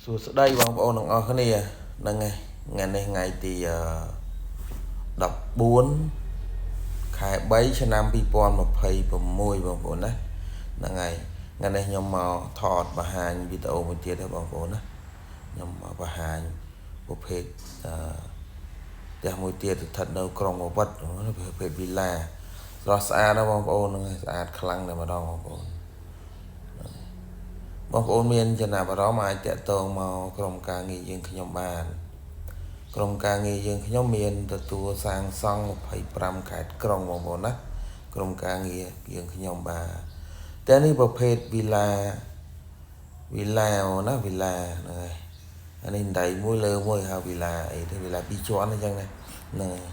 សួស្តីបងប្អូនទាំងអស់គ្នាហ្នឹងហើយថ្ងៃនេះថ្ងៃទី14ខែ3ឆ្នាំ2026បងប្អូនណាហ្នឹងហើយថ្ងៃនេះខ្ញុំមកថតបង្ហាញវីដេអូមួយទៀតទេបងប្អូនណាខ្ញុំមកបង្ហាញប្រភេទផ្ទះមួយទៀតស្ថិតនៅក្រុងវត្តប្រភេទវីឡាស្រស់ស្អាតណាបងប្អូនហ្នឹងហើយស្អាតខ្លាំងតែម្ដងបងប្អូនបងប្អូនមានចំណាប់អារម្មណ៍អាចតាក់ទងមកក្រុមការងារយើងខ្ញុំបានក្រុមការងារយើងខ្ញុំមានទទួលសាងសង់25ខេត្តក្រុងបងប្អូនណាក្រុមការងារយើងខ្ញុំបាទតែនេះប្រភេទវីឡាណាវីឡាហ្នឹងហើយអានេះដៃមួយលើមួយហៅវីឡាអីទៅវីឡា2ជាន់អញ្ចឹងណាហ្នឹងហើយ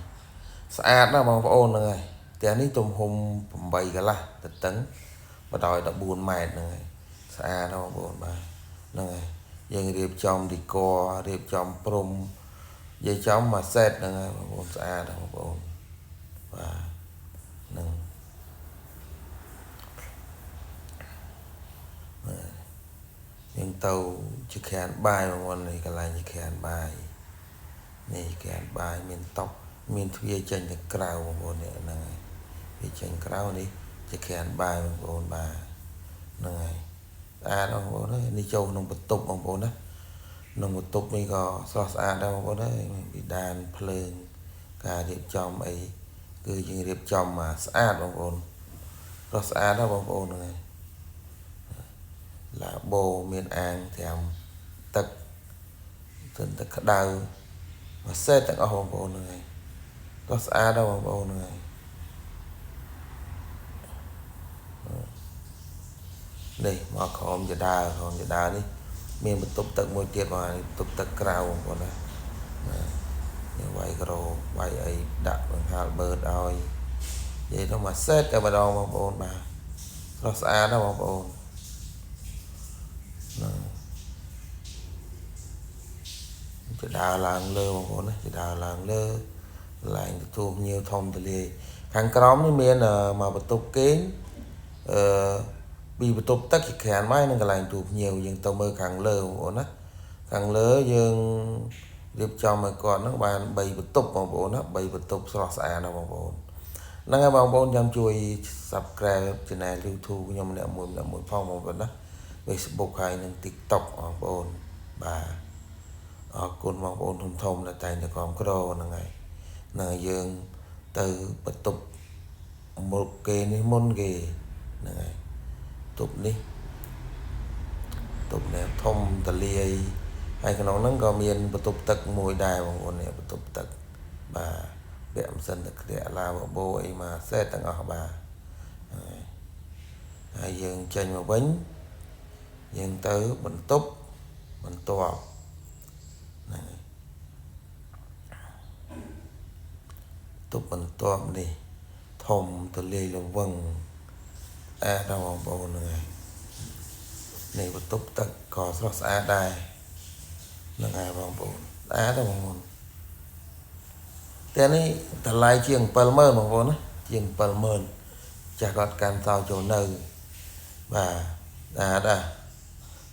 ស្អាតណាស់បងប្អូនហ្នឹងហើយផ្ទះនេះទំហំ8កន្លះទៅតឹងបដោយ14ម៉ែត្រហ្នឹងហើយស្អាតណាស់បងប្អូនបាទហ្នឹងហើយយើងរៀបចំឌីក័ររៀបចំព្រំនិយាយចំមួយសេតហ្នឹងហើយបងប្អូនស្អាតណាស់បងប្អូនបាទហ្នឹងយើងទៅជាក្រានបាយបងប្អូននេះកន្លែងជាក្រានបាយនេះក្រានបាយមានតុមានទ្វារចេញទៅក្រៅបងប្អូននេះហ្នឹងហើយវាចេញក្រៅនេះជាក្រានបាយបងប្អូនបាទហ្នឹងហើយស្អាតបងប្អូនហើយនេះចូលក្នុងបន្ទប់បងប្អូនណាក្នុងបន្ទប់នេះក៏ស្រស់ស្អាតដែរបងប្អូនហើយពីដានភ្លើងការរៀបចំអីគឺយើងរៀបចំមកស្អាតបងប្អូនស្រស់ស្អាតណាស់បងប្អូនហ្នឹងហើយឡាបូមានអាងត្រាំទឹកក្តៅមួយសេតទាំងអស់បងប្អូនហ្នឹងហើយស្រស់ស្អាតណាស់បងប្អូនហ្នឹងហើយនេះមកក្រោមចដានេះមានបន្ទប់ទឹកមួយទៀតបងបន្ទប់ទឹកក្រៅបងប្អូនណានេះវាយក្រូវាយអីដាក់បង្ហាលបឺតឲ្យនិយាយទៅមួយសេតតែម្ដងបងប្អូនបាទស្រស់ស្អាតណាស់បងប្អូនចដាឡើងលើបងប្អូនណាចដាឡើងលើកន្លែងទទួលភ្ញៀវធំទលាយខាងក្រោមនេះមានមកបន្ទប់គេងពីបន្ទប់ទឹកជាក្រានបាយនឹងកន្លែងទទួលភ្ញៀវយើងទៅមើលខាងលើបងប្អូនណាខាងលើយើងរៀបចំឲ្យគាត់ហ្នឹងបាន3បន្ទប់បងប្អូនណា3បន្ទប់ស្រស់ស្អាតណាស់បងប្អូនហ្នឹងហើយបងប្អូនចាំជួយ Subscribe Channel YouTube ខ្ញុំម្នាក់មួយផងបងប្អូនណា Facebook ហើយនិង TikTok បងប្អូនបាទអរគុណបងប្អូនធំដែលតែងតែគាំទ្រហ្នឹងហើយយើងទៅបន្ទប់មុខគេនេះមុនគេហ្នឹងហើយបន្ទប់នេះធំតលាយហើយក្នុងហ្នឹងក៏មានបន្ទប់ទឹកមួយដែរបងប្អូននេះបន្ទប់ទឹកបាទពាក់ម៉ាស៊ីនទឹកក្រាក់ឡាបបោអីមកសេតទាំងអស់បាទហើយយើងចេញមកវិញយើងទៅបន្ទប់បន្ទាប់ហ្នឹងបន្ទប់បន្ទាប់នេះធំទលាយលវឹងដល់បងប្អូនហ្នឹងហើយនេះបន្ទប់ទឹកក៏ស្រស់ស្អាតដែរហ្នឹងហើយបងប្អូនស្អាតដែរបងប្អូនតែនេះតម្លៃជាង 70000 បងប្អូនណាជាង 70000 ចាស់គាត់កាន់សោចូលនៅបាទស្អាតដែរ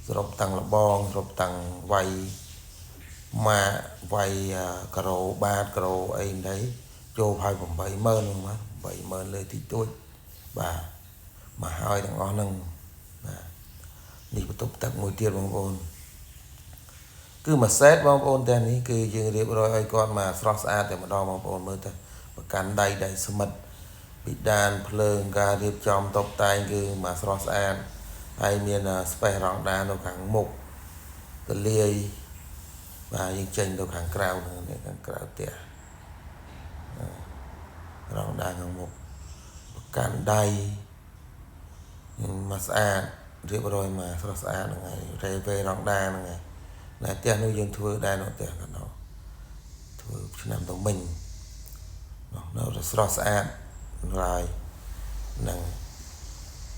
សរុបតាំងលបងសរុបតាំងវាយម៉ាវាយក្រូបាតក្រូអីđấyចូលហើយ80000ហ្នឹងមក80000លើទីទួចបាទមកហើយទាំងអស់ហ្នឹងបាទនេះបន្ទប់ទឹកមួយទៀតបងប្អូនគឺមួយសេតបងប្អូនតែនេះគឺយើងរៀបរយឲ្យគាត់មកស្រស់ស្អាតតែម្ដងបងប្អូនមើលទៅប្រកាន់ដៃស្មិតពីដានភ្លើងការរៀបចំតុបតែងគឺមកស្រស់ស្អាតហើយមាន space រ៉ង់ដាននៅខាងមុខទលាយបាទយើងចេញទៅខាងក្រៅនេះខាងក្រៅផ្ទះរ៉ង់ដានខាងមុខប្រកាន់ដៃមកស្អាតរៀបរយមកស្រស់ស្អាតហ្នឹងហើយរេវេរ៉ង់ដានហ្នឹងហើយតែផ្ទះនោះយើងធ្វើដែរនៅផ្ទះកណ្ដោធ្វើឆ្នាំទៅមិញនៅស្រស់ស្អាតហើយហ្នឹង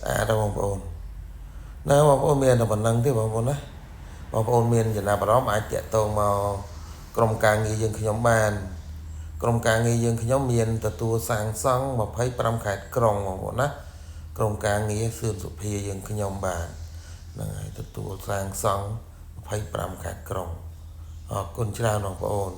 ស្អាតដល់បងប្អូនបងប្អូនមានតែប៉ុណ្្នឹងទេបងប្អូនណាបងប្អូនមានចំណាប់អារម្មណ៍អាចតាក់ទងមកក្រុមការងារយើងខ្ញុំបានក្រុមការងារយើងខ្ញុំមានទទួលសាងសង់25ខេត្តក្រុងបងប្អូនណាក្រុមការងារសឿនសុភាយើងខ្ញុំបានហ្នឹងហើយទទួលសាងសង់ 25ខែក្រុងអរគុណច្រើនបងប្អូន